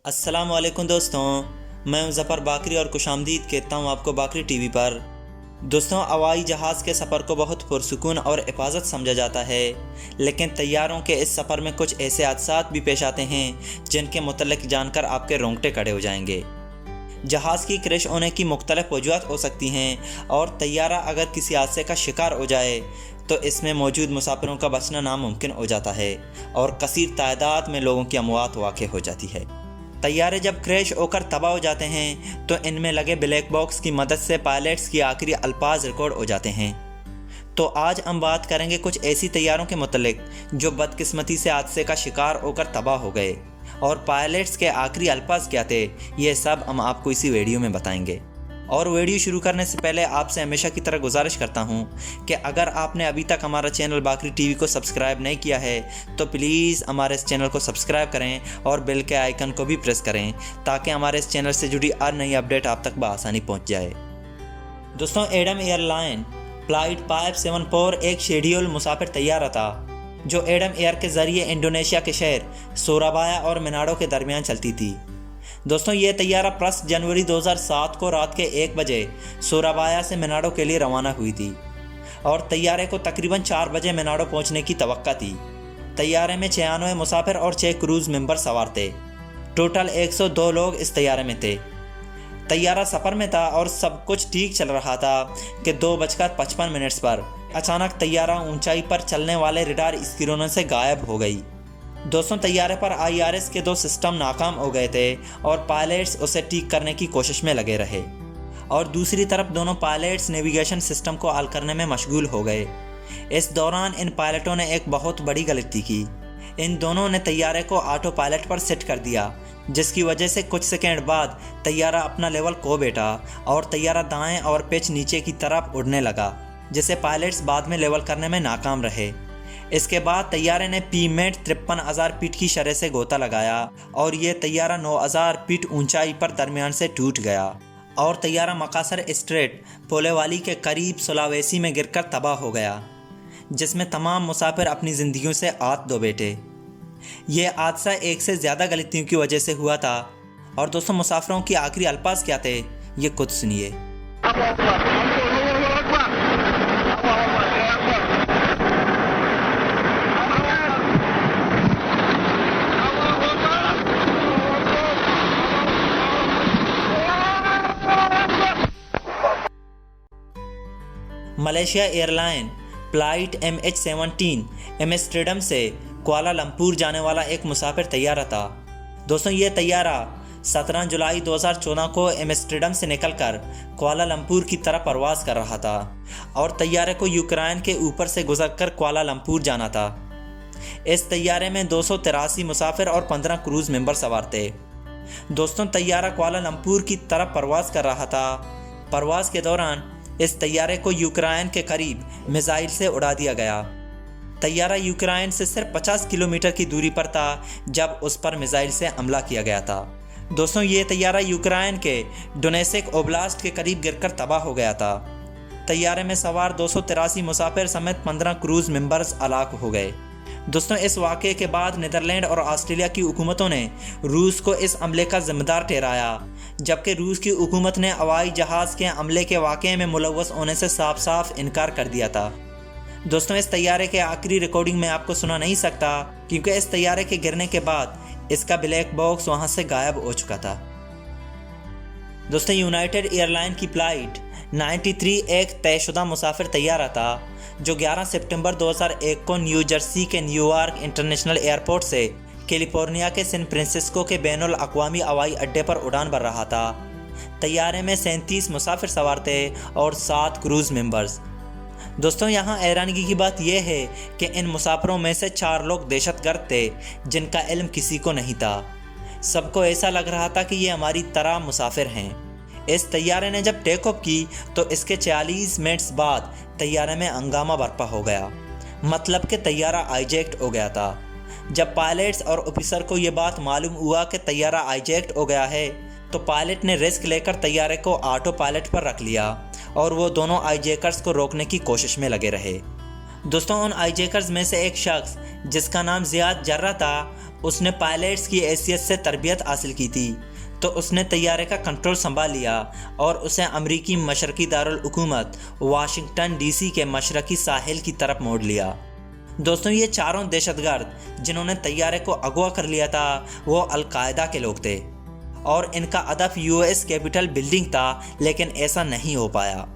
अस्सलामुअलैकुम दोस्तों, मैं ज़फ़र बाकरी और खुशामदीद कहता हूँ आपको बाकरी टीवी पर। दोस्तों, हवाई जहाज़ के सफ़र को बहुत पुरसुकून और हिफाजत समझा जाता है, लेकिन तैयारों के इस सफ़र में कुछ ऐसे हादसात भी पेश आते हैं जिनके मुतल्लिक़ जानकर आपके रोंगटे खड़े हो जाएंगे। जहाज़ की क्रैश होने की मुख्तलिफ़ वजूहात हो सकती हैं और तैयारा अगर किसी हादसे का शिकार हो जाए तो इसमें मौजूद मुसाफिरों का बचना नामुमकिन हो जाता है और कसीर तादाद में लोगों की अमवात वाक़ हो जाती है। तैयारे जब क्रैश होकर तबाह हो जाते हैं तो इनमें लगे ब्लैक बॉक्स की मदद से पायलट्स की आखिरी अल्फाज रिकॉर्ड हो जाते हैं। तो आज हम बात करेंगे कुछ ऐसी तैयारों के मुतल्लिक जो बदकिस्मती से हादसे का शिकार होकर तबाह हो गए और पायलट्स के आखिरी अल्फाज क्या थे, ये सब हम आपको इसी वीडियो में बताएंगे। और वीडियो शुरू करने से पहले आपसे हमेशा की तरह गुजारिश करता हूं कि अगर आपने अभी तक हमारा चैनल बाकरी टीवी को सब्सक्राइब नहीं किया है तो प्लीज़ हमारे इस चैनल को सब्सक्राइब करें और बेल के आइकन को भी प्रेस करें ताकि हमारे इस चैनल से जुड़ी हर नई अपडेट आप तक बआसानी पहुंच जाए। दोस्तों, एडम एयरलाइन फ्लाइट 574 एक शेड्यूल मुसाफिर तैयारा था जो एडम एयर के ज़रिए इंडोनेशिया के शहर सोराबाया और मनाडो के दरमियान चलती थी। दोस्तों, ये तैयारा 10 जनवरी 2007 को रात के 1 बजे सोराबाया से मनाडो के लिए रवाना हुई थी और तैयारे को तकरीबन 4 बजे मनाडो पहुंचने की तवक्का थी। तैयारे में 96 मुसाफिर और 6 क्रूज़ मेंबर सवार थे। टोटल 102 लोग इस तैयारे में थे। तैयारा सफ़र में था और सब कुछ ठीक चल रहा था कि 2:55 पर अचानक तैयारा ऊंचाई पर चलने वाले रडार स्क्रीनों से गायब हो गई। दोस्तों, तैयारे पर IRS के 2 सिस्टम नाकाम हो गए थे और पायलट्स उसे ठीक करने की कोशिश में लगे रहे और दूसरी तरफ दोनों पायलट्स नेविगेशन सिस्टम को हल करने में मशगूल हो गए। इस दौरान इन पायलटों ने एक बहुत बड़ी गलती की। इन दोनों ने तैयारे को ऑटो पायलट पर सेट कर दिया, जिसकी वजह से कुछ सेकंड बाद तैयारा अपना लेवल खो बैठा और तैयारा दाएं और पिच नीचे की तरफ उड़ने लगा, जिसे पायलट्स बाद में लेवल करने में नाकाम रहे। इसके बाद तैयारे ने पीमेट 53,000 फीट की शरह से गोता लगाया और ये तैयारा 9,000 फीट ऊंचाई पर दरमियान से टूट गया और तैयारा मकासर स्ट्रेट पोलेवाली के करीब सुलावेसी में गिरकर तबाह हो गया, जिसमें तमाम मुसाफिर अपनी ज़िंदगियों से आत दो बैठे। ये हादसा एक से ज़्यादा गलतियों की वजह से हुआ था। और दोस्तों, मुसाफिरों की आखिरी अल्फाज क्या थे, ये खुद सुनिए। Malaysia airline flight MH17 Amsterdam से कुआलालंपुर जाने वाला एक मुसाफिर तैयारा था। दोस्तों, ये तैयारा 17 जुलाई 2014 को एम्स्टर्डम से निकलकर कुआलालंपुर की तरफ परवाज़ कर रहा था और तैयारे को यूक्रेन के ऊपर से गुजरकर कुआलालंपुर जाना था। इस तैयारे में 283 मुसाफिर और 15 क्रूज़ मेंबर सवार थे। दोस्तों, तैयारा कुआलालंपुर की तरफ परवाज़ कर रहा था। परवाज़ के दौरान इस तैयारे को यूक्रेन के करीब मिसाइल से उड़ा दिया गया। तैयारा यूक्रेन से सिर्फ 50 किलोमीटर की दूरी पर था जब उस पर मिसाइल से हमला किया गया था। दोस्तों, ये तैयारा यूक्रेन के डोनेसिक ओब्लास्ट के करीब गिरकर तबाह हो गया था। तैयारे में सवार 283 मुसाफिर समेत 15 क्रूज़ मेंबर्स हलाक हो गए। दोस्तों, इस वाक़े के बाद नीदरलैंड और ऑस्ट्रेलिया की हुकूमतों ने रूस को इस हमले का जिम्मेदार ठहराया, जबकि रूस की हुकूमत ने हवाई जहाज़ के हमले के वाक़े में मुलव्वस होने से साफ साफ इनकार कर दिया था। दोस्तों, इस तैयारे के आखिरी रिकॉर्डिंग में आपको सुना नहीं सकता क्योंकि इस तैयारे के गिरने के बाद इसका ब्लैक बॉक्स वहाँ से गायब हो चुका था। दोस्तों, यूनाइटेड एयरलाइन की फ्लाइट 93 एक तयशुदा मुसाफिर तैयारा था जो 11 सितंबर 2001 को न्यू जर्सी के न्यूयॉर्क इंटरनेशनल एयरपोर्ट से कैलिफोर्निया के सैन फ्रांसिस्को के बैनुल अक़वामी हवाई अड्डे पर उड़ान भर रहा था। तैयारे में 37 मुसाफिर सवार थे और 7 क्रूज़ मेंबर्स। दोस्तों, यहाँ हैरानगी की बात यह है कि इन मुसाफिरों में से 4 लोग दहशतगर्द थे जिनका इल्म किसी को नहीं था। सबको ऐसा लग रहा था कि ये हमारी तरह मुसाफिर हैं। इस तैयारे ने जब टेक ऑफ की तो इसके 40 मिनट्स बाद तैयारे में हंगामा बर्पा हो गया, मतलब कि तैयारा हाईजैक्ट हो गया था। जब पायलट्स और ऑफिसर को ये बात मालूम हुआ कि तैयारा हाईजैक्ट हो गया है तो पायलट ने रिस्क लेकर तैयारे को ऑटो पायलट पर रख लिया और वो दोनों हाईजैकर्स को रोकने की कोशिश में लगे रहे। दोस्तों उन हाईजैकर्स में से एक शख्स जिसका नाम ज़ियाद जर्रा था, उसने पायलट्स की हैसियत से तरबियत हासिल की थी, तो उसने तैयारे का कंट्रोल संभाल लिया और उसे अमरीकी मशरकी दारुल हुकूमत वाशिंगटन डीसी के मशरकी साहिल की तरफ मोड़ लिया। दोस्तों ये चारों दहशतगर्द जिन्होंने तैयारे को अगवा कर लिया था वो अलकायदा के लोग थे और इनका हदफ यूएस कैपिटल बिल्डिंग था, लेकिन ऐसा नहीं हो पाया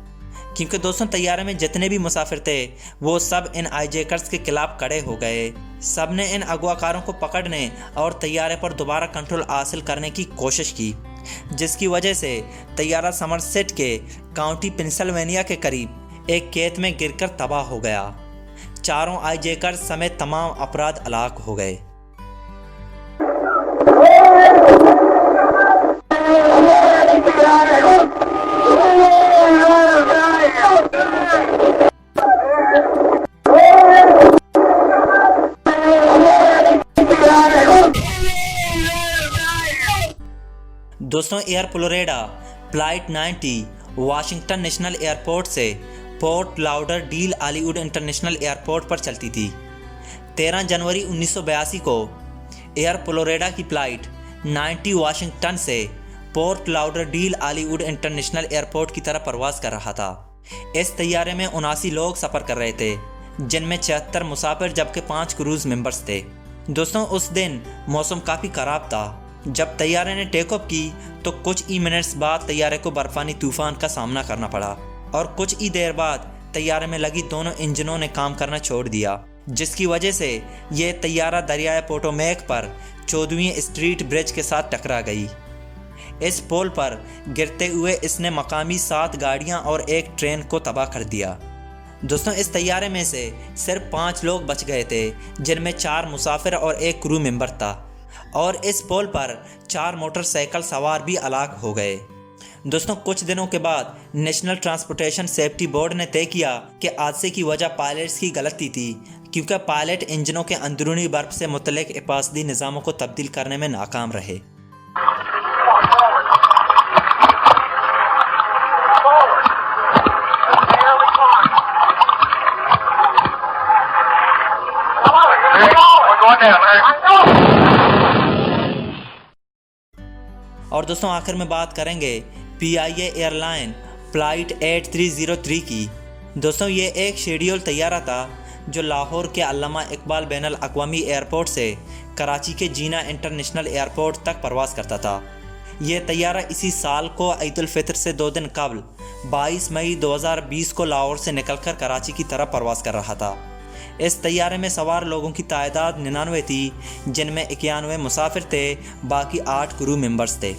क्योंकि दोस्तों तैयारे में जितने भी मुसाफिर थे वो सब इन हाईजैकर्स के खिलाफ खड़े हो गए। सब ने इन अगवाकारों को पकड़ने और तैयारे पर दोबारा कंट्रोल हासिल करने की कोशिश की, जिसकी वजह से तैयारा समरसेट के काउंटी पेंसिल्वेनिया के करीब एक खेत में गिरकर तबाह हो गया। चारों हाईजैकर्स समेत तमाम अफराद हलाक हो गए। दोस्तों Air Florida flight 90 Washington National Airport से Fort Lauderdale Hollywood International Airport पर चलती थी। 13 जनवरी 1982 को एयर फ्लोरिडा की फ्लाइट 90 वाशिंगटन से Fort Lauderdale Hollywood International Airport की तरफ परवास कर रहा था। इस तैयारे में 79 लोग सफ़र कर रहे थे, जिनमें 76 मुसाफिर जबकि 5 क्रूज मेंबर्स थे। दोस्तों उस दिन मौसम काफ़ी ख़राब था। जब तैयारे ने टेक ऑफ की तो कुछ ही मिनट्स बाद तैयारे को बर्फानी तूफान का सामना करना पड़ा और कुछ ही देर बाद तैयारे में लगी दोनों इंजनों ने काम करना छोड़ दिया, जिसकी वजह से ये तैयारा दरियाए पोटोमैक पर 14वीं स्ट्रीट ब्रिज के साथ टकरा गई। इस पोल पर गिरते हुए इसने मकामी 7 गाड़ियां और एक ट्रेन को तबाह कर दिया। दोस्तों इस तैयारे में से सिर्फ 5 लोग बच गए थे, जिनमें 4 मुसाफिर और एक क्रू मेंबर था और इस पोल पर 4 मोटरसाइकिल सवार भी हलाक हो गए। दोस्तों कुछ दिनों के बाद नेशनल ट्रांसपोर्टेशन सेफ्टी बोर्ड ने तय किया कि हादसे की वजह पायलट्स की गलती थी, क्योंकि पायलट इंजनों के अंदरूनी बर्फ से मुतल्लिक हिफाजती निज़ामों को तब्दील करने में नाकाम रहे। और दोस्तों आखिर में बात करेंगे PIA एयरलाइन फ़्लाइट 8303 की। दोस्तों ये एक शेड्यूल तैयारा था जो लाहौर के अल्लामा इकबाल बैनुल अक़वामी एयरपोर्ट से कराची के जीना इंटरनेशनल एयरपोर्ट तक परवास करता था। ये तैयारा इसी साल को ईद उल फितर से 2 दिन कबल 22 मई 2020 को लाहौर से निकलकर कराची की तरफ परवास कर रहा था। इस तैयारे में सवार लोगों की तादाद 99 थी, जिनमें 91 मुसाफिर थे, बाकी 8 क्रू मेंबर्स थे।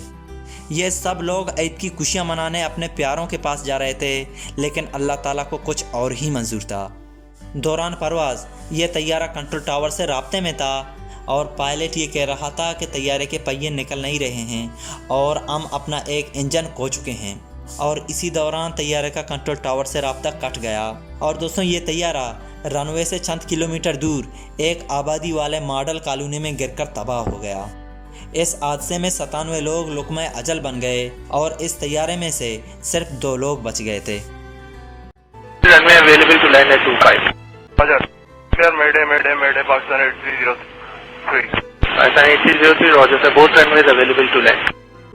ये सब लोग ईद की खुशियाँ मनाने अपने प्यारों के पास जा रहे थे, लेकिन अल्लाह ताला को कुछ और ही मंजूर था। दौरान परवाज़ ये तैयारा कंट्रोल टावर से राब्ते में था और पायलट ये कह रहा था कि तैयारे के पहिए निकल नहीं रहे हैं और हम अपना एक इंजन खो चुके हैं, और इसी दौरान तैयारे का कंट्रोल टावर से राब्ता कट गया। और दोस्तों ये तैयारा रनवे से चंद किलोमीटर दूर एक आबादी वाले मॉडल कॉलोनी में गिरकर तबाह हो गया। इस हादसे में 97 लोग लुक़्मा अजल बन गए और इस तैयारे में से सिर्फ 2 लोग बच गए थे। Runway available to land at 25. Roger. Clear. Mayday. Pakistan 8303. Pakistan 8303. Roger sir. Both runways available to land.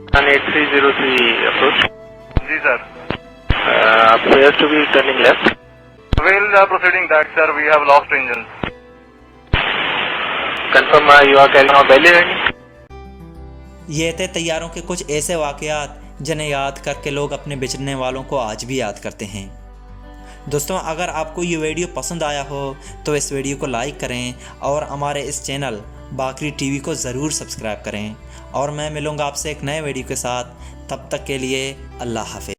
Pakistan 8303 approach. Ji sir. Appears to be turning left. We'll proceeding that sir. We have lost engines. Confirm you are carrying out belly landing. ये थे तैयारों के कुछ ऐसे वाक़यात जिन्हें याद करके लोग अपने बिछड़ने वालों को आज भी याद करते हैं। दोस्तों अगर आपको ये वीडियो पसंद आया हो तो इस वीडियो को लाइक करें और हमारे इस चैनल बाकरी टीवी को ज़रूर सब्सक्राइब करें, और मैं मिलूँगा आपसे एक नए वीडियो के साथ। तब तक के लिए अल्लाह हाफ़िज़।